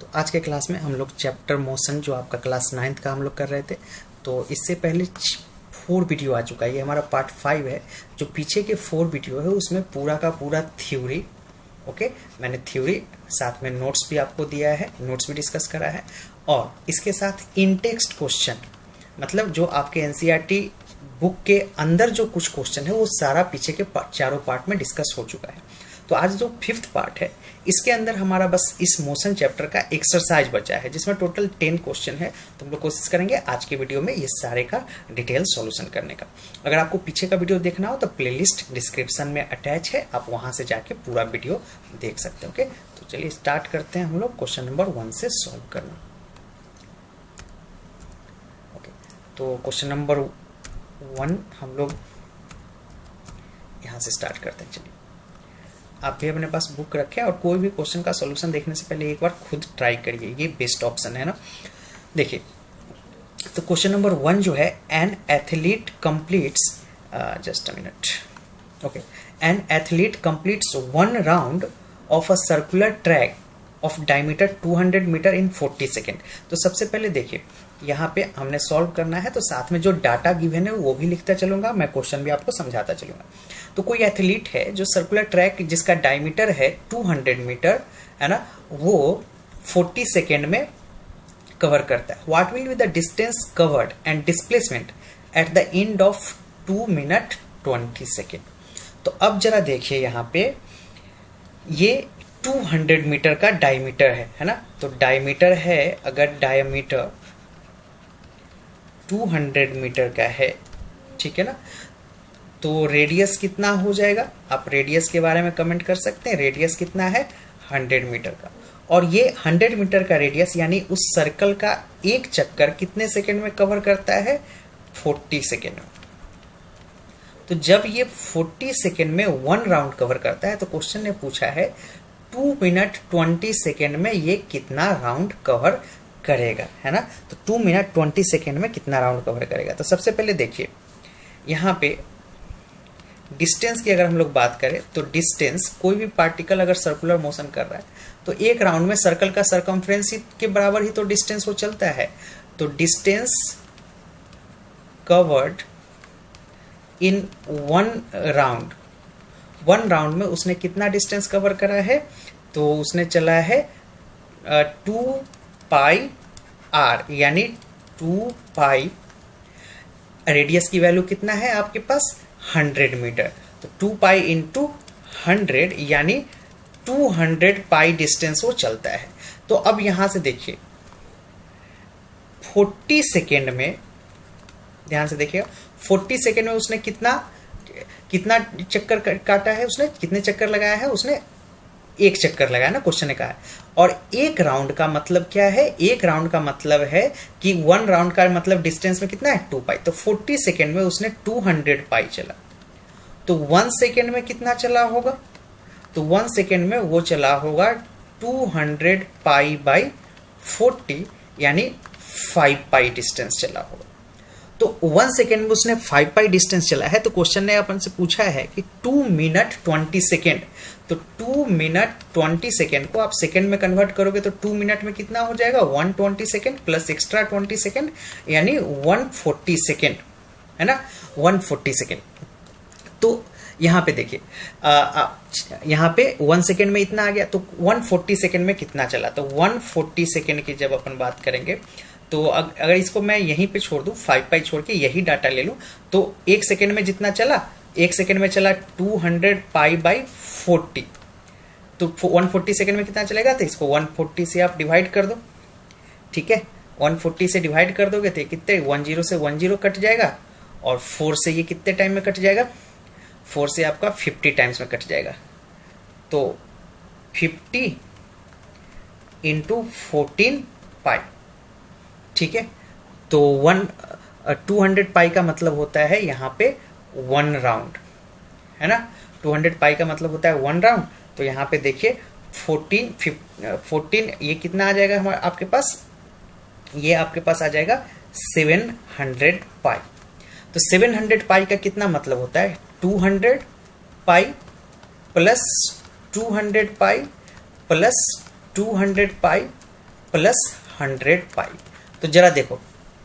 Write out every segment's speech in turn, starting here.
तो आज के क्लास में हम लोग चैप्टर मोशन जो आपका क्लास 9th का हम लोग कर रहे थे, तो इससे पहले 4 वीडियो आ चुका है। ये हमारा पार्ट 5 है। जो पीछे के 4 वीडियो है उसमें पूरा का पूरा थ्योरी, ओके, मैंने थ्योरी साथ में नोट्स भी आपको दिया है, नोट्स भी डिस्कस करा है, और इसके साथ इन टेक्स्ट क्वेश्चन, मतलब जो आपके एनसीईआरटी बुक के अंदर जो कुछ क्वेश्चन है वो सारा पीछे के चारों पार्ट में डिस्कस हो चुका है। तो आज जो 5th पार्ट है इसके अंदर हमारा बस इस मोशन चैप्टर का एक्सरसाइज बचा है, जिसमें टोटल 10 क्वेश्चन है। तो हम लोग कोशिश करेंगे आज के वीडियो में ये सारे का डिटेल सॉल्यूशन करने का। अगर आपको पीछे का वीडियो देखना हो तो प्लेलिस्ट डिस्क्रिप्शन में अटैच है, आप वहां से जाके पूरा वीडियो देख सकते हैं। ओके, तो चलिए स्टार्ट करते हैं हम लोग क्वेश्चन नंबर 1 से सॉल्व करना। ओके, तो क्वेश्चन नंबर 1 हम लोग यहाँ से स्टार्ट करते हैं। चलिए, आप भी अपने पास बुक रखें और कोई भी क्वेश्चन का सॉल्यूशन देखने से पहले एक बार खुद ट्राई करिए, ये बेस्ट ऑप्शन है ना। देखिए, तो क्वेश्चन नंबर 1 जो है, an athlete completes, just a minute, okay, an athlete completes 1 round of a circular track of diameter 200 metre in 40 second. तो सबसे पहले देखिए, यहाँ पे हमने सॉल्व करना है, तो साथ में जो डाटा गिवन है वो भी लिखता चलूंगा, मैं क्वेश्चन भी आपको समझाता चलूंगा। तो कोई एथलीट है जो सर्कुलर ट्रैक जिसका डायमीटर है 200 मीटर, है ना, वो 40 सेकेंड में कवर करता है। What will be the distance covered and displacement at the end of 2 minute 20 second. तो अब जरा देखिए, यहाँ पे ये 200 मीटर का डायमीटर है ना। तो डायमीटर है, अगर डायमीटर 200 मीटर का है, ठीक है ना, तो रेडियस कितना हो जाएगा? आप रेडियस के बारे में कमेंट कर सकते हैं। रेडियस कितना है? 100 मीटर का। और ये 100 मीटर का रेडियस यानी उस सर्कल का एक चक्कर कितने सेकंड में कवर करता है? 40 सेकंड में। तो जब ये 40 सेकंड में 1 राउंड कवर करता है, तो क्वेश्चन ने पूछा है 2 मिनट 20 सेकंड में ये कितना राउंड कवर करेगा, है ना। तो 2 मिनट 20 सेकंड में कितना राउंड कवर करेगा? तो सबसे पहले देखिए, यहाँ पे डिस्टेंस की अगर हम लोग बात करें, तो डिस्टेंस, कोई भी पार्टिकल अगर सर्कुलर मोशन कर रहा है तो एक राउंड में सर्कल का सरकमफ्रेंस के बराबर ही तो डिस्टेंस वो चलता है। तो डिस्टेंस कवर्ड इन 1 राउंड में उसने कितना डिस्टेंस कवर करा है? तो उसने चला है 2 पाई आर, यानी 2 पाई, रेडियस की वैल्यू कितना है आपके पास? 100 मीटर। तो 2 पाई इंटू 100 यानी 200 पाई डिस्टेंस वो चलता है। तो अब यहां से देखिए, 40 सेकेंड में, ध्यान से देखिएगा, 40 सेकेंड में उसने कितना चक्कर काटा है? उसने कितने चक्कर लगाया है? उसने एक चक्कर लगाया ना, क्वेश्चन ने कहा है। और एक राउंड का मतलब क्या है? एक राउंड का मतलब है कि 1 राउंड का मतलब डिस्टेंस में कितना है? 2 पाई। तो 40 सेकेंड में उसने 200 पाई चला। तो 1 सेकेंड में कितना चला होगा? तो 1 सेकेंड में वो चला होगा 200 पाई बाई 40, यानी 5 पाई डिस्टेंस चला होगा। तो 1 सेकेंड में उसने 5 पाई डिस्टेंस चला है। तो क्वेश्चन ने अपन से पूछा है कि 2 मिनट 20 सेकेंड। तो 2 मिनट 20 सेकेंड को आप सेकेंड में कन्वर्ट करोगे तो 2 मिनट में कितना हो जाएगा? 120 सेकेंड प्लस एक्स्ट्रा 20 सेकेंड, यानी 140 सेकेंड, है ना, 140 सेकेंड। तो यहाँ पे देखिए, यहाँ पे 1 सेकेंड में इतना आ गया, तो 140 सेकेंड में कितना चला? तो 140 सेकेंड की जब अपन बात करेंगे, तो अगर इसको मैं यहीं पे छोड़ दूं, 5 पाई छोड़ के यही डाटा ले लूं, तो 1 सेकेंड में जितना चला, 1 सेकेंड में चला 200 पाई बाई 40। तो 140 सेकेंड में कितना चलेगा? तो इसको 140 से आप डिवाइड कर दो, ठीक है। 140 से डिवाइड कर दोगे तो कितने, 10 से 10 कट जाएगा, और 4 से ये कितने टाइम में कट जाएगा? 4 से आपका 50 टाइम्स में कट जाएगा। तो 50 इंटू 14 पाई, ठीक है। तो 200 पाई का मतलब होता है यहाँ पे 1 राउंड, है ना। 200 पाई का मतलब होता है 1 राउंड। तो यहाँ पे देखिए 14 ये कितना आ जाएगा हमारे आपके पास? ये आपके पास आ जाएगा 700 पाई। तो 700 पाई का कितना मतलब होता है? 200 pi plus 200 pi plus 200 pi plus 100 पाई। तो जरा देखो,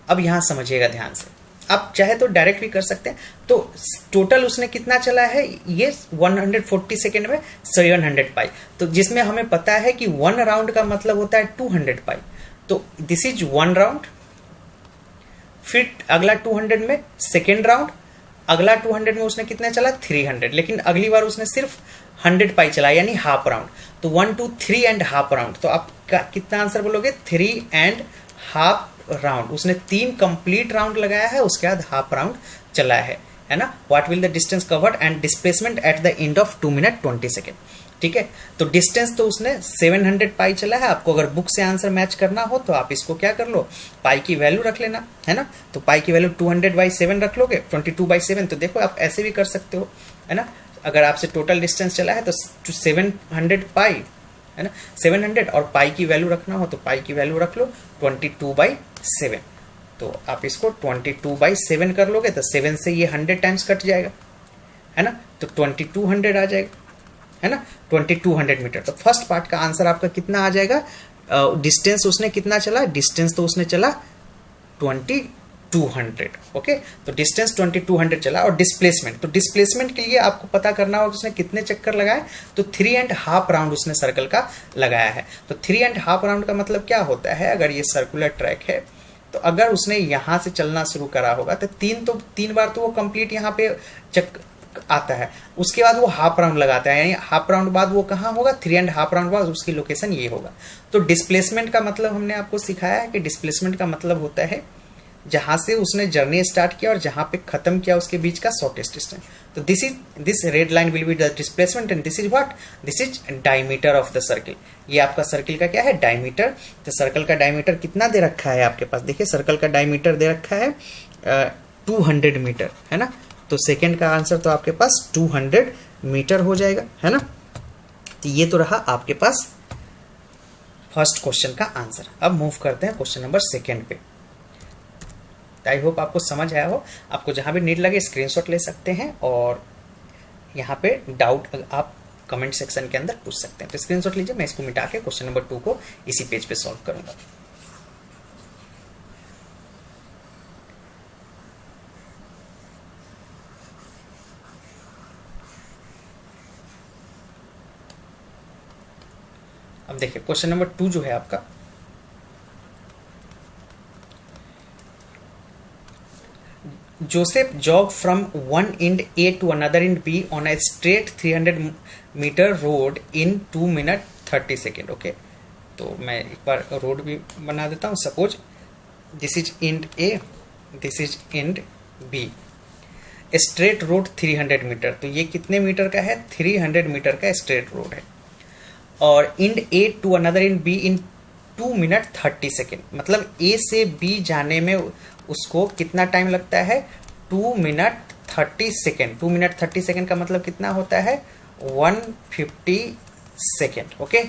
अब यहां समझिएगा ध्यान से, आप चाहे तो डायरेक्ट भी कर सकते हैं। तो टोटल उसने कितना चला है, ये 140 सेकेंड में 700 पाई। तो जिसमें हमें पता है कि 1 राउंड का मतलब होता है 200 पाई। तो दिस इज 1 राउंड, फिर अगला 200 में सेकेंड राउंड, अगला 200 में उसने कितना चला 300, लेकिन अगली बार उसने सिर्फ 100 पाई चला, यानी हाफ राउंड। तो 1 2 3 एंड हाफ राउंड। तो आप कितना आंसर बोलोगे, 3 एंड हाफ राउंड। उसने 3 कंप्लीट राउंड लगाया है, उसके बाद हाफ राउंड चला है ना। What will the distance covered and displacement at the end of 2 minute 20 second. ठीक है, तो डिस्टेंस तो उसने 700 पाई चला है। आपको अगर बुक से आंसर मैच करना हो तो आप इसको क्या कर लो, पाई की वैल्यू रख लेना, है ना। तो पाई की वैल्यू 200/7 रख लोगे, 22/7। तो देखो आप ऐसे भी कर सकते हो, है ना। अगर आपसे टोटल डिस्टेंस चला है तो 700 पाई, है ना, 700, और पाई की वैल्यू रखना हो तो पाई की वैल्यू रख लो 22/7। तो आप इसको 22/7 कर लोगे तो 7 से ये 100 टाइम्स कट जाएगा, है ना। तो 2200 आ जाएगा, है ना, 2200 मीटर। तो फर्स्ट पार्ट का आंसर आपका कितना आ जाएगा। डिस्टेंस उसने कितना चला, डिस्टेंस तो उसने चला 2200। ओके, तो डिस्टेंस 2200 चला। और डिस्प्लेसमेंट, तो डिस्प्लेसमेंट के लिए आपको पता करना होगा उसने कितने चक्कर लगाए। तो 3 एंड हाफ राउंड उसने सर्कल का लगाया है। तो 3 एंड हाफ राउंड का मतलब क्या होता है, अगर ये सर्कुलर ट्रैक है तो अगर उसने यहां से चलना शुरू करा होगा तो 3 बार तो वो कंप्लीट यहाँ पे आता है, उसके बाद वो हाफ राउंड लगाता है, यानी हाफ राउंड बाद वो कहाँ होगा, 3 एंड हाफ राउंड बाद उसकी लोकेशन ये होगा। तो डिस्प्लेसमेंट का मतलब हमने आपको सिखाया है कि डिस्प्लेसमेंट का मतलब होता है जहां से उसने जर्नी स्टार्ट किया और जहां पे खत्म किया उसके बीच का शॉर्टेस्ट डिस्टेंस। तो this red line will be the displacement and this is what, this is diameter of the circle. ये आपका सर्किल का क्या है, डायमीटर। तो सर्कल का डायमीटर कितना दे रखा है आपके पास, देखिए सर्कल का डायमीटर दे रखा है 200 मीटर, है ना। तो सेकेंड का आंसर तो आपके पास 200 मीटर हो जाएगा, है ना। तो ये तो रहा आपके पास फर्स्ट क्वेश्चन का आंसर। अब मूव करते हैं क्वेश्चन नंबर 2 पे। आई होप आपको समझ आया हो। आपको जहां भी नीड लगे स्क्रीनशॉट ले सकते हैं, और यहाँ पे डाउट आप कमेंट सेक्शन के अंदर पूछ सकते हैं। तो स्क्रीनशॉट लीजिए, मैं इसको मिटा के क्वेश्चन नंबर 2 को इसी पेज पे सॉल्व करूंगा। अब देखिए क्वेश्चन नंबर 2 जो है आपका, Joseph jogged from one end A to another end B on a straight 300 meter road in 2 minutes 30 seconds. Okay, तो मैं एक बार रोड भी बना देता हूँ। Suppose this is end A, this is end B, straight road 300 metre. तो ये कितने मीटर का है, 300 मीटर का स्ट्रेट रोड है। और end A to another end B in 2 minute 30 second. मतलब A से B जाने में उसको कितना टाइम लगता है, 2 मिनट 30 सेकेंड। 2 मिनट 30 सेकेंड का मतलब कितना होता है, 150 सेकेंड। ओके,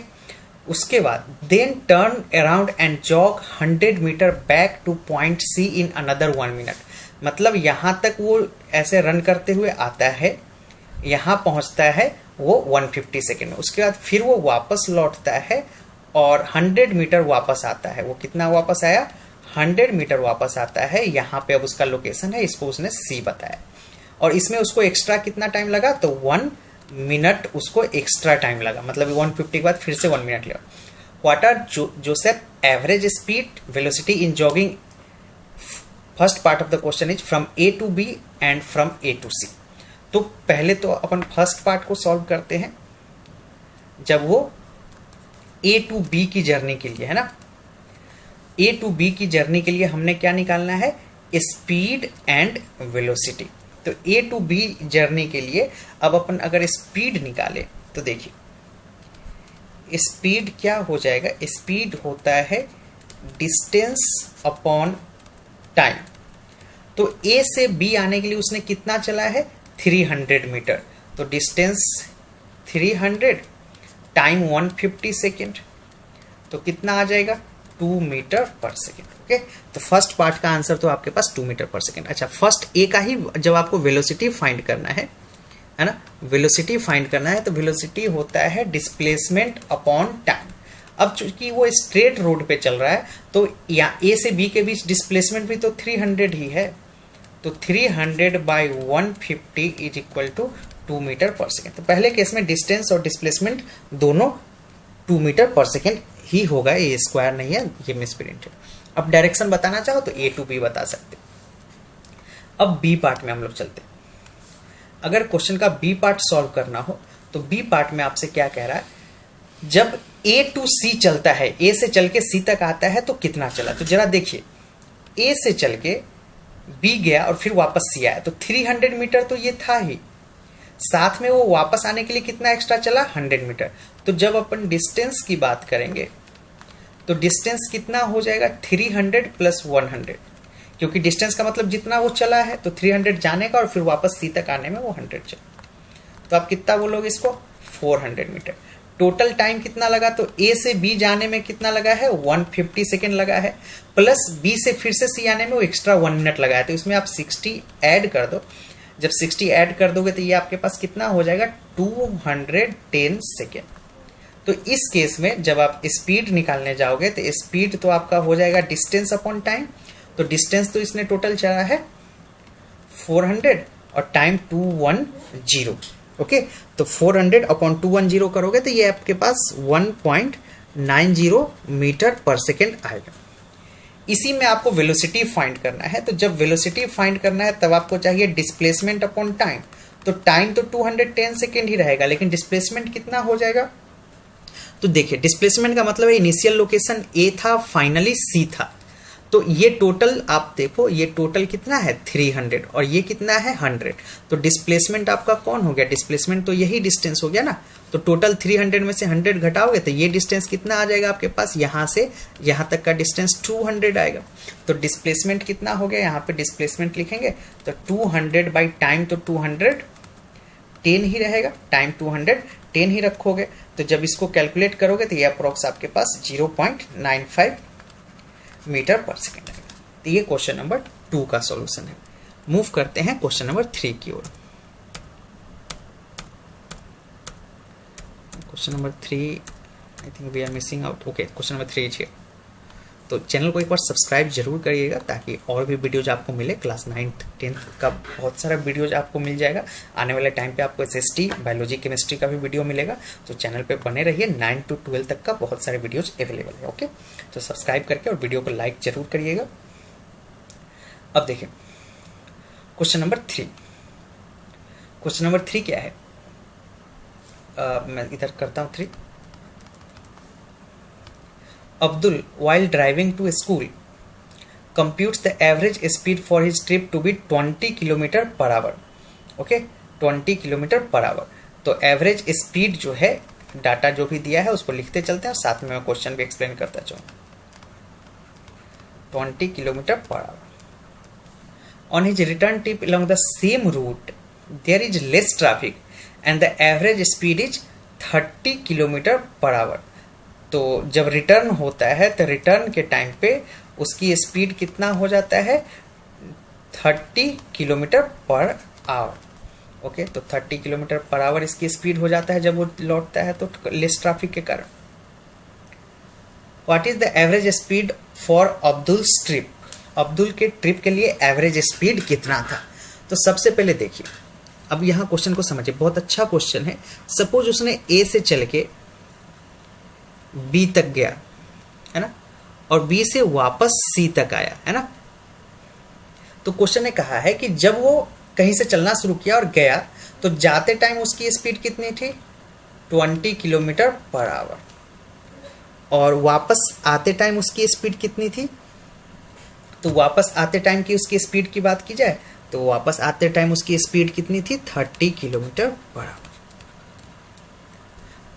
उसके बाद then turn around and jog 100 metre back to point C in another 1 minute. मतलब यहां तक वो ऐसे रन करते हुए आता है, यहां पहुंचता है वो 150 सेकेंड में। उसके बाद फिर वो वापस लौटता है और 100 मीटर वापस आता है। वो कितना वापस आया, 100 मीटर वापस आता है। यहाँ पे अब उसका लोकेशन है, इसको उसने C बताया। और इसमें उसको एक्स्ट्रा कितना टाइम लगा, तो 1 मिनट उसको एक्स्ट्रा टाइम लगा। मतलब 150 के बाद फिर से 1 मिनट लगा। What are Joseph average speed velocity in jogging. First part of the question is from A to B and from A to C। तो पहले तो अपन फर्स्ट पार्ट को सॉल्व करते हैं, जब वो A टू B की जर्नी के लिए, है ना। A टू B की जर्नी के लिए हमने क्या निकालना है, स्पीड एंड वेलोसिटी। तो A टू B जर्नी के लिए अब अपन अगर स्पीड निकाले तो देखिए स्पीड क्या हो जाएगा, स्पीड होता है डिस्टेंस अपॉन टाइम। तो A से B आने के लिए उसने कितना चला है, 300 मीटर। तो डिस्टेंस 300, टाइम 150 सेकेंड, तो कितना आ जाएगा, 2 मीटर पर सेकेंड। ओके, तो फर्स्ट पार्ट का आंसर तो आपके पास 2 मीटर पर सेकेंड। अच्छा, फर्स्ट ए का ही जब आपको वेलोसिटी फाइंड करना है ना, वेलोसिटी फाइंड करना है तो वेलोसिटी होता है डिस्प्लेसमेंट अपॉन टाइम। अब चूंकि वो स्ट्रेट रोड पे चल रहा है तो या ए से बी के बीच डिस्प्लेसमेंट भी तो 300 ही है, तो 300 by 150 is equal to 2 metre पर सेकेंड। तो पहले केस में डिस्टेंस और डिस्प्लेसमेंट दोनों 2 मीटर पर सेकेंड ही होगा, ये स्क्वायर नहीं है, ये मिसप्रिंट है। अब डायरेक्शन बताना चाहो तो ए टू बी बता सकते। अब बी पार्ट में हम लोग चलते हैं। अगर क्वेश्चन का बी पार्ट सॉल्व करना हो तो बी पार्ट में आपसे क्या कह रहा है, जब ए टू सी चलता है, ए से चल के सी तक आता है तो कितना चला। तो जरा देखिए, ए से चल के बी गया और फिर वापस सी आया, तो 300 मीटर तो ये था ही, साथ में वो वापस आने के लिए कितना एक्स्ट्रा चला, 100 मीटर। तो जब अपन डिस्टेंस की बात करेंगे तो डिस्टेंस कितना हो जाएगा, 300 प्लस 100, क्योंकि डिस्टेंस का मतलब जितना वो चला है, तो 300 जाने का और फिर वापस सी तक आने में वो 100 चला। तो आप कितना बोलोगे इसको, 400 मीटर। टोटल टाइम कितना लगा, तो ए से बी जाने में कितना लगा है, 150 सेकेंड लगा है, प्लस बी से फिर से सी आने में वो एक्स्ट्रा 1 मिनट लगा है, तो इसमें आप 60 ऐड कर दो। जब 60 ऐड कर दोगे तो ये आपके पास कितना हो जाएगा, 210 सेकेंड। तो इस केस में जब आप स्पीड निकालने जाओगे तो स्पीड तो आपका हो जाएगा डिस्टेंस अपॉन टाइम। तो डिस्टेंस तो इसने टोटल चला है 400 और टाइम 210। ओके, तो 400 अपॉन 210 करोगे तो ये आपके पास 1.90 मीटर पर सेकेंड आएगा। इसी में आपको वेलोसिटी फाइंड करना है। तो जब वेलोसिटी फाइंड करना है तब आपको चाहिए डिस्प्लेसमेंट अपॉन टाइम। तो टाइम तो 210 सेकेंड ही रहेगा, लेकिन डिस्प्लेसमेंट कितना हो जाएगा। तो देखिए, डिस्प्लेसमेंट का मतलब है इनिशियल लोकेशन ए था, फाइनली सी था। तो ये टोटल आप देखो, ये टोटल कितना है 300 और ये कितना है 100। तो डिस्प्लेसमेंट आपका कौन हो गया, डिस्प्लेसमेंट तो यही डिस्टेंस हो गया ना। तो टोटल 300 में से 100 घटाओगे तो ये डिस्टेंस कितना आ जाएगा आपके पास, यहाँ से यहाँ तक का डिस्टेंस 200 आएगा। तो डिस्प्लेसमेंट कितना हो गया, यहाँ पे डिस्प्लेसमेंट लिखेंगे तो 200 बाई टाइम तो 210 ही रहेगा, टाइम 210 ही रखोगे। तो जब इसको कैलकुलेट करोगे तो ये अप्रोक्स आपके पास 0.95 मीटर पर सेकेंड आएगा। तो ये क्वेश्चन नंबर 2 का सॉल्यूशन है। मूव करते हैं क्वेश्चन नंबर 3 की ओर। Question number 3, I think we are missing out. Okay, question number 3 है। तो चैनल को एक बार सब्सक्राइब जरूर करिएगा ताकि और भी वीडियोज आपको मिले। क्लास 9th 10th का बहुत सारा वीडियोज आपको मिल जाएगा। आने वाले टाइम पे आपको SST, बायोलॉजी, केमिस्ट्री का भी वीडियो मिलेगा। तो चैनल पे बने रहिए, 9 to 12 तक का बहुत सारे वीडियोज अवेलेबल है। ओके, तो सब्सक्राइब करके और वीडियो को लाइक जरूर करिएगा। अब देखिए क्वेश्चन नंबर 3। क्वेश्चन नंबर 3 क्या है, मैं इधर करता हूँ 3। Abdul, while driving to school, computes the average speed for his trip to be 20 km per hour. Okay, 20 km per hour. तो एवरेज स्पीड जो है, डाटा जो भी दिया है उसको लिखते चलते हैं और साथ में मैं क्वेश्चन भी एक्सप्लेन करता चाहूँ। 20 km per hour. On his return trip along the same route, there is less traffic and the average speed is 30 km per hour. तो जब रिटर्न होता है तो रिटर्न के टाइम पे उसकी स्पीड कितना हो जाता है, 30 किलोमीटर पर आवर। ओके, तो 30 किलोमीटर पर आवर इसकी स्पीड हो जाता है जब वो लौटता है तो लेस ट्रैफिक के कारण। What is the average speed for Abdul's trip. Abdul के ट्रिप के लिए एवरेज स्पीड कितना था। तो सबसे पहले देखिए, अब यहाँ क्वेश्चन को समझिए, बहुत अच्छा क्वेश्चन है। सपोज उसने ए से चल के बी तक गया है ना, और बी से वापस सी तक आया है ना। तो क्वेश्चन ने कहा है कि जब वो कहीं से चलना शुरू किया और गया तो जाते टाइम उसकी स्पीड कितनी थी, 20 किलोमीटर पर आवर, और वापस आते टाइम उसकी स्पीड कितनी थी। तो वापस आते टाइम की उसकी स्पीड की बात की जाए तो वापस आते टाइम उसकी स्पीड कितनी थी, 30 किलोमीटर पर आवर।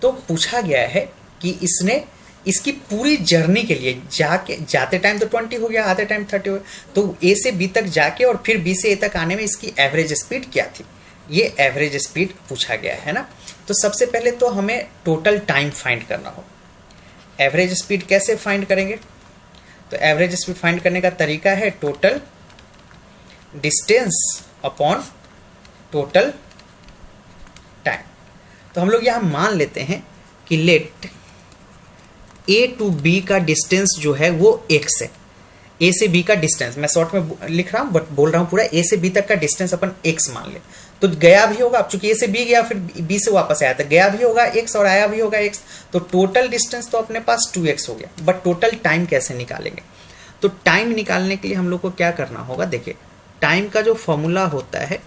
तो पूछा गया है कि इसने इसकी पूरी जर्नी के लिए जाते टाइम तो 20 हो गया, आते टाइम 30 हो गया, तो ए से बी तक जाके और फिर बी से ए तक आने में इसकी एवरेज स्पीड क्या थी। ये एवरेज स्पीड पूछा गया है ना। तो सबसे पहले तो हमें टोटल टाइम फाइंड करना हो। एवरेज स्पीड कैसे फाइंड करेंगे, तो एवरेज स्पीड फाइंड करने का तरीका है total distance upon total time. तो हम लोग यहां मान लेते हैं कि लेट ए टू बी का डिस्टेंस जो है वो x है। ए से बी का डिस्टेंस मैं शॉर्ट में लिख रहा हूँ बट बोल रहा हूँ पूरा, ए से बी तक का डिस्टेंस अपन x मान ले, तो गया भी होगा, अब चूंकि ए से बी गया फिर बी से वापस आया था, गया भी होगा x और आया भी होगा x, तो टोटल डिस्टेंस तो अपने पास 2x हो गया। बट टोटल टाइम कैसे निकालेंगे? तो टाइम निकालने के लिए हम लोग को क्या करना होगा, देखिए टाइम का जो फॉर्मूला होता है,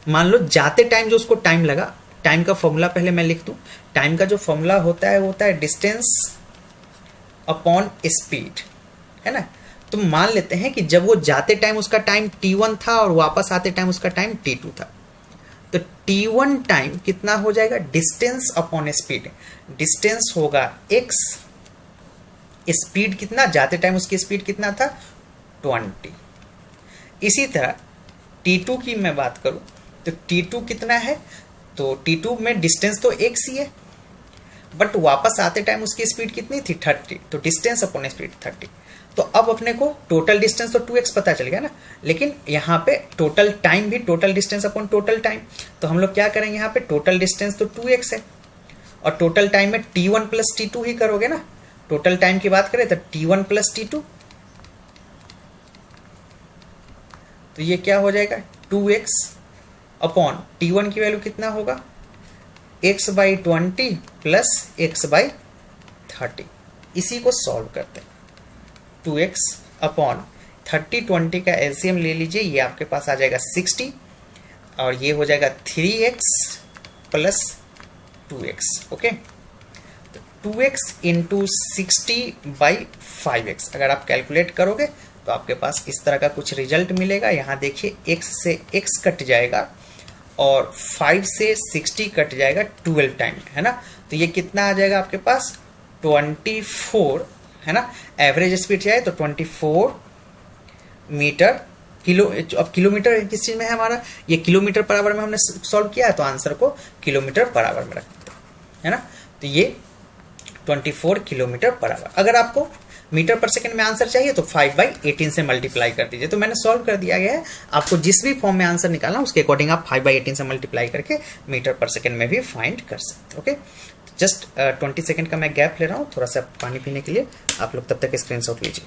मान लो जाते टाइम जो उसको टाइम लगा, टाइम का फॉर्मूला पहले मैं लिख दूं। टाइम का जो फॉर्मूला होता है वो होता है डिस्टेंस अपॉन स्पीड, है ना। तो मान लेते हैं कि जब वो जाते टाइम उसका टाइम t1 था और वापस आते टाइम उसका टाइम t2 था, तो t1 टाइम कितना हो जाएगा, डिस्टेंस अपॉन स्पीड। डिस्टेंस होगा x, स्पीड कितना, जाते टाइम उसकी स्पीड कितना था 20। इसी तरह t2 की मैं बात करूं तो t2 कितना है, तो t2 में डिस्टेंस तो x ही है, बट वापस आते टाइम उसकी स्पीड कितनी थी 30, तो डिस्टेंस अपॉन स्पीड 30। तो अब अपने को टोटल डिस्टेंस तो 2x पता चल गया ना, लेकिन यहाँ पे टोटल टाइम भी total distance upon total time, तो हम लोग क्या करेंगे, यहाँ पे टोटल डिस्टेंस तो 2x है और टोटल टाइम में t1 प्लस t2 ही करोगे ना। टोटल टाइम की बात करें तो t1 प्लस t2, तो ये क्या हो जाएगा 2x अपॉन t1 की वैल्यू कितना होगा x by 20 plus x by 30। इसी को सॉल्व करते हैं, 2x अपॉन 30, 20 का एलसीएम ले लीजिए, ये आपके पास आ जाएगा 60 और ये हो जाएगा 3x प्लस 2x। ओके, तो 2x इंटू 60 बाई 5x अगर आप कैलकुलेट करोगे तो आपके पास इस तरह का कुछ रिजल्ट मिलेगा। यहाँ देखिए x से x कट जाएगा और 5 से 60 कट जाएगा 12 टाइम, है ना। तो ये कितना आ जाएगा आपके पास 24, है ना। एवरेज स्पीड जाए तो 24 मीटर किलो। अब किलोमीटर किस चीज में है हमारा, ये किलोमीटर पर आवर में हमने सॉल्व किया है, तो आंसर को किलोमीटर पर आवर में रखते हैं, है ना। तो ये 24 किलोमीटर पर आवर। अगर आपको मीटर पर सेकंड में आंसर चाहिए तो 5/18 से मल्टीप्लाई कर दीजिए। तो मैंने सॉल्व कर दिया गया है, आपको जिस भी फॉर्म में आंसर निकालना उसके अकॉर्डिंग आप 5/18 से मल्टीप्लाई करके मीटर पर सेकंड में भी फाइंड कर सकते। ओके, जस्ट 20 सेकंड का मैं गैप ले रहा हूँ थोड़ा सा पानी पीने के लिए, आप लोग तब तक स्क्रीनशॉट लीजिए।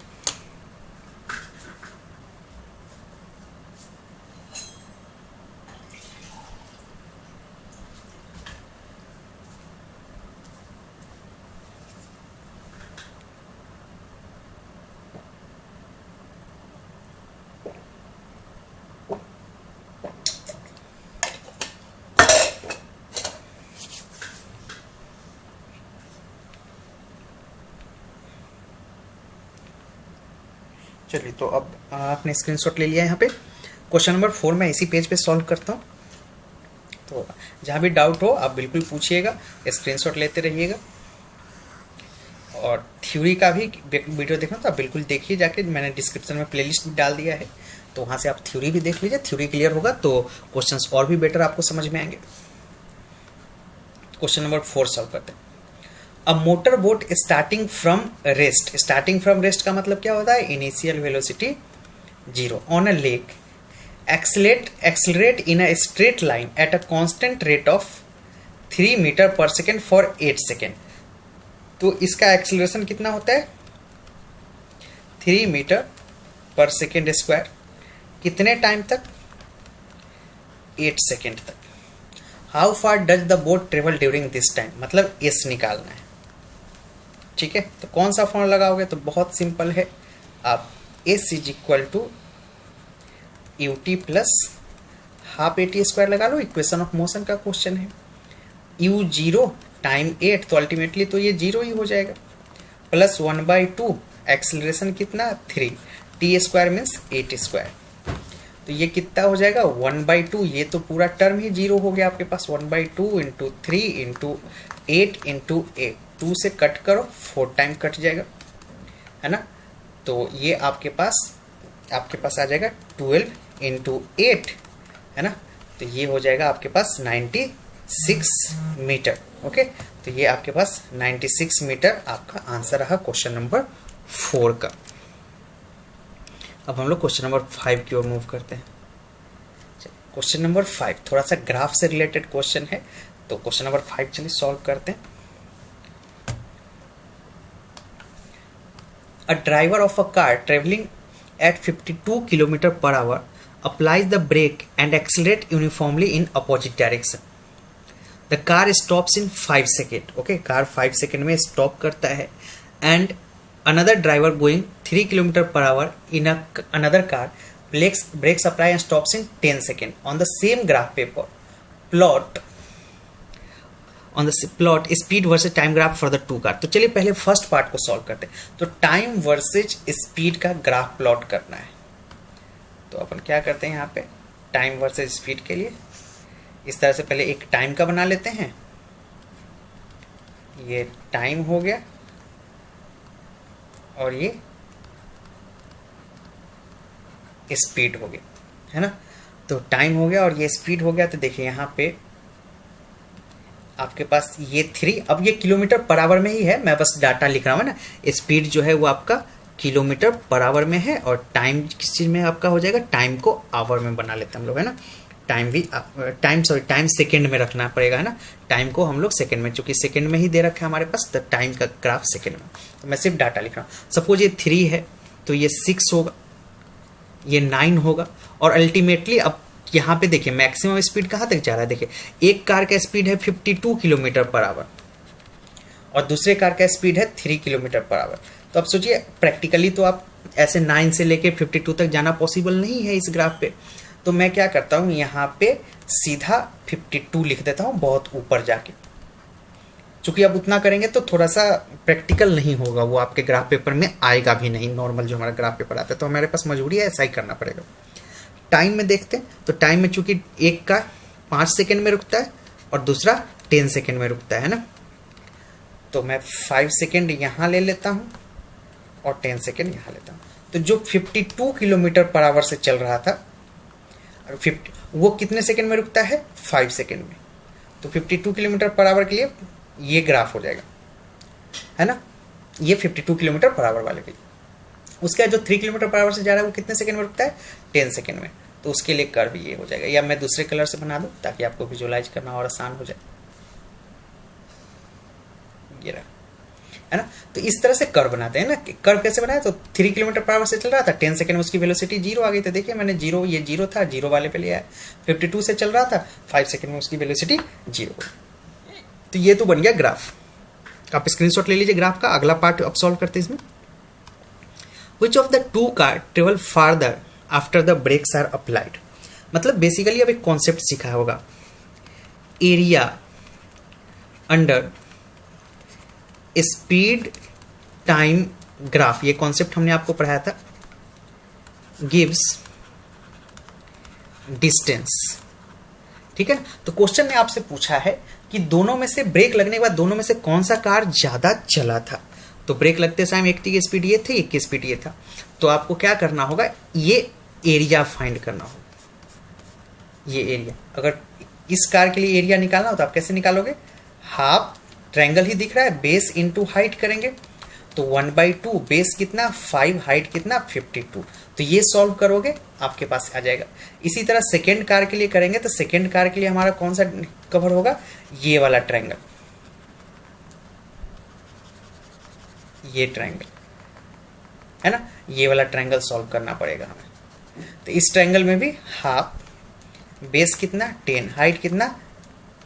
चलिए, तो अब आपने स्क्रीनशॉट ले लिया है। यहाँ पे क्वेश्चन नंबर 4 मैं इसी पेज पे सॉल्व करता हूँ, तो जहाँ भी डाउट हो आप बिल्कुल पूछिएगा, स्क्रीनशॉट लेते रहिएगा। और थ्योरी का भी वीडियो देखना तो आप बिल्कुल देखिए जाके, मैंने डिस्क्रिप्शन में प्लेलिस्ट भी डाल दिया है, तो वहाँ से आप थ्योरी भी देख लीजिए। थ्योरी क्लियर होगा तो क्वेश्चंस और भी बेटर आपको समझ में आएंगे। क्वेश्चन नंबर 4 सॉल्व करते हैं। A motor boat starting from rest, starting from rest का मतलब क्या होता है, initial velocity 0 on a lake, accelerate in a straight line at a constant rate of 3 metre पर सेकेंड फॉर 8 सेकेंड। तो इसका एक्सेलरेशन कितना होता है 3 मीटर पर सेकेंड स्क्वायर, कितने टाइम तक 8 सेकेंड तक। How far does the boat travel during this time, मतलब एस निकालना है, ठीक है। तो कौन सा फॉर्मूला लगाओगे, तो बहुत सिंपल है, आप S is equal to U T plus half A T square लगा लो, इक्वेशन ऑफ मोशन का क्वेश्चन है। यू 0 टाइम 8, तो अल्टीमेटली तो ये 0 ही हो जाएगा, प्लस 1/2 एक्सेलरेशन कितना 3, टी स्क्वायर मीन्स 8 स्क्वायर, तो ये कितना हो जाएगा 1/2, ये तो पूरा टर्म ही 0 हो गया आपके पास। 1/2 इंटू 3 इंटू 8 इंटू 8, 2 से कट करो 4 टाइम कट जाएगा, है ना। तो ये आपके पास आ जाएगा 12 इंटू 8, है ना। तो ये हो जाएगा आपके पास 96 मीटर। ओके, तो ये आपके पास 96 मीटर आपका आंसर रहा क्वेश्चन नंबर 4 का। अब हम लोग क्वेश्चन नंबर 5 की ओर मूव करते हैं। क्वेश्चन नंबर 5 थोड़ा सा ग्राफ से रिलेटेड क्वेश्चन है, तो क्वेश्चन नंबर 5 चलिए सॉल्व करते हैं। A driver of a car traveling at 52 km per hour applies the brake and accelerate uniformly in opposite direction. The car stops in 5 seconds. Okay, car 5 second में stop करता है. And another driver going 3 km per hour in another car brakes apply and stops in 10 seconds. On the same graph paper, plot speed versus time graph for the two car. तो चलिए पहले first part को solve करते हैं. तो time versus speed का graph plot करना है. तो अपन क्या करते हैं यहाँ पे टाइम वर्सेज स्पीड के लिए इस तरह से पहले एक टाइम का बना लेते हैं. ये टाइम हो गया और ये स्पीड हो गया, है ना. तो टाइम हो गया और ये स्पीड हो गया. तो देखिए यहाँ पे आपके पास ये 3, अब ये किलोमीटर पर आवर में ही है, मैं बस डाटा लिख रहा हूँ ना. स्पीड जो है वो आपका किलोमीटर पर आवर में है और टाइम किस चीज़ में आपका हो जाएगा, टाइम को आवर में बना लेते हैं हम लोग, है ना. टाइम सेकंड में रखना पड़ेगा, है ना. टाइम को हम लोग सेकंड में, चूंकि सेकंड में ही दे रखा है हमारे पास, तो टाइम का ग्राफ सेकंड में. तो मैं सिर्फ डाटा लिख रहा हूँ. सपोज ये 3 है तो ये 6 होगा, ये 9 होगा. और अल्टीमेटली अब यहाँ पे देखिए मैक्सिमम स्पीड कहाँ तक जा रहा है. देखिए एक कार का स्पीड है 52 किलोमीटर पर आवर और दूसरे कार का स्पीड है 3 किलोमीटर पर आवर. तो अब सोचिए प्रैक्टिकली तो आप ऐसे 9 से लेके 52 तक जाना पॉसिबल नहीं है इस ग्राफ पे. तो मैं क्या करता हूँ यहाँ पे सीधा 52 लिख देता हूँ बहुत ऊपर जाके. चूंकि अब उतना करेंगे तो थोड़ा सा प्रैक्टिकल नहीं होगा, वो आपके ग्राफ पेपर में आएगा भी नहीं. नॉर्मल जो हमारा ग्राफ पेपर आता है तो हमारे पास मजबूरी है ऐसा ही करना पड़ेगा. टाइम में देखते हैं तो टाइम में चूंकि एक का 5 सेकेंड में रुकता है और दूसरा 10 सेकेंड में रुकता है ना. तो मैं 5 सेकेंड यहाँ ले लेता हूँ और 10 सेकेंड यहाँ लेता हूँ. तो जो 52 किलोमीटर पर आवर से चल रहा था वो कितने सेकेंड में रुकता है, 5 सेकेंड में. तो 52 किलोमीटर पर आवर के लिए ये ग्राफ हो जाएगा, है ना. ये 52 किलोमीटर पर आवर वाले के लिए. उसका जो 3 किलोमीटर पर आवर से जा रहा है वो कितने सेकंड में रुकता है, 10 सेकंड में. तो उसके लिए कर्व ये हो जाएगा. या मैं दूसरे कलर से बना दूं ताकि आपको विजुअलाइज करना और आसान हो जाए. ये रहा, है ना. तो इस तरह से कर्व बनाते हैं ना. कर्व कैसे बनाया, तो 3 किलोमीटर पर आवर से चल रहा था, 10 सेकंड में उसकी वेलोसिटी 0 आ गई. तो देखिए मैंने 0, ये 0 था, 0 वाले पे लिया है. 52 से चल रहा था, 5 सेकंड में उसकी वेलोसिटी 0 हो. तो ये तो बन गया ग्राफ. आप स्क्रीनशॉट ले लीजिए ग्राफ का. अगला पार्ट अब सॉल्व करते हैं इसमें. Which of the two car travel farther after the brakes are applied? मतलब बेसिकली अब एक कॉन्सेप्ट सीखा होगा, area under speed time graph. ये कॉन्सेप्ट हमने आपको पढ़ाया था. गिव्स डिस्टेंस, ठीक है. तो क्वेश्चन ने आपसे पूछा है कि दोनों में से ब्रेक लगने के बाद दोनों में से कौन सा कार ज्यादा चला था. तो ब्रेक लगते समय एक की स्पीड ये थी, एक की स्पीड ये था. तो आपको क्या करना होगा, ये एरिया फाइंड करना होगा. ये एरिया, अगर इस कार के लिए एरिया निकालना हो तो आप कैसे निकालोगे, हाफ ट्रायंगल ही दिख रहा है, बेस इनटू हाइट करेंगे. तो 1/2, बेस कितना 5, हाइट कितना 52. तो ये सॉल्व करोगे आपके पास आ जाएगा. इसी तरह सेकेंड कार के लिए करेंगे तो सेकेंड कार के लिए हमारा कौन सा कवर होगा, ये वाला ट्रायंगल, ये ट्रायंगल, है ना. ये वाला ट्रायंगल सॉल्व करना पड़ेगा हमें. तो इस ट्रायंगल में भी हाफ, बेस कितना 10, हाइट कितना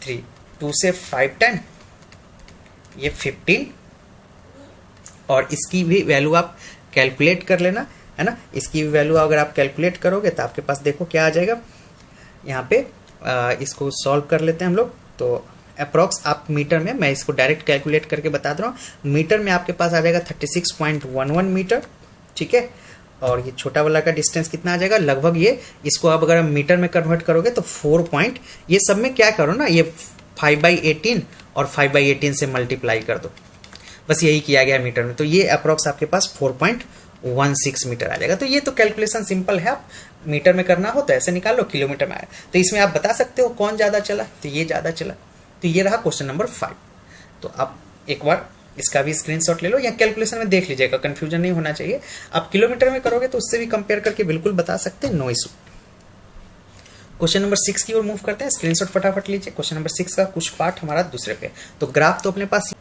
3, 2 से 5 10, ये 15. और इसकी भी वैल्यू आप कैलकुलेट कर लेना, है ना. इसकी भी वैल्यू अगर आप कैलकुलेट करोगे तो आपके पास देखो क्या आ जाएगा. यहाँ पे इसको सॉल्व कर लेते हैं हम लोग. तो अप्रॉक्स आप मीटर में, मैं इसको डायरेक्ट कैलकुलेट करके बता दे रहा हूँ. मीटर में आपके पास आ जाएगा 36.11 मीटर, ठीक है. और ये छोटा वाला का डिस्टेंस कितना आ जाएगा, लगभग ये, इसको आप अगर मीटर में कन्वर्ट करोगे तो 4 ये सब में क्या करो ना, ये 5/18 और 5/18 से मल्टीप्लाई कर दो. बस यही किया गया मीटर में. तो ये अप्रॉक्स आपके पास 4.16 मीटर आ जाएगा. तो ये तो कैलकुलेशन सिंपल है. आप मीटर में करना हो तो ऐसे निकाल लो, किलोमीटर में आया. तो इसमें आप बता सकते हो कौन ज़्यादा चला, तो ये ज़्यादा चला. तो ये रहा क्वेश्चन नंबर 5. तो आप एक बार इसका भी स्क्रीनशॉट ले लो या कैलकुलेशन में देख लीजिएगा, कंफ्यूजन नहीं होना चाहिए. आप किलोमीटर में करोगे तो उससे भी कंपेयर करके बिल्कुल बता सकते हैं, नो इशू. क्वेश्चन नंबर 6 की ओर मूव करते हैं. स्क्रीनशॉट फटाफट लीजिए. क्वेश्चन नंबर 6 का कुछ पार्ट हमारा दूसरे पे. तो ग्राफ तो अपने पास,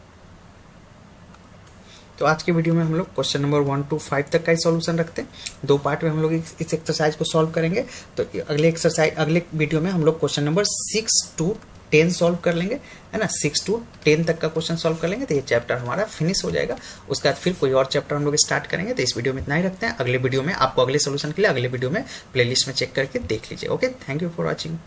तो आज के वीडियो में हम लोग क्वेश्चन नंबर 1 to 5 तक का ही सॉल्यूशन रखते हैं। 2 पार्ट में हम लोग इस एक्सरसाइज को सॉल्व करेंगे। तो अगले वीडियो में हम लोग क्वेश्चन नंबर 6 to 10 सॉल्व कर लेंगे, है ना। 6 to 10 तक का क्वेश्चन सॉल्व कर लेंगे तो ये चैप्टर हमारा फिनिश हो जाएगा। उसके बाद फिर कोई और चैप्टर हम लोग स्टार्ट करेंगे। तो इस वीडियो में इतना ही रखते हैं। अगले वीडियो में आपको अगले सोल्यूशन के लिए अगले वीडियो में प्लेलिस्ट में चेक करके देख लीजिए। Okay, thank you for watching.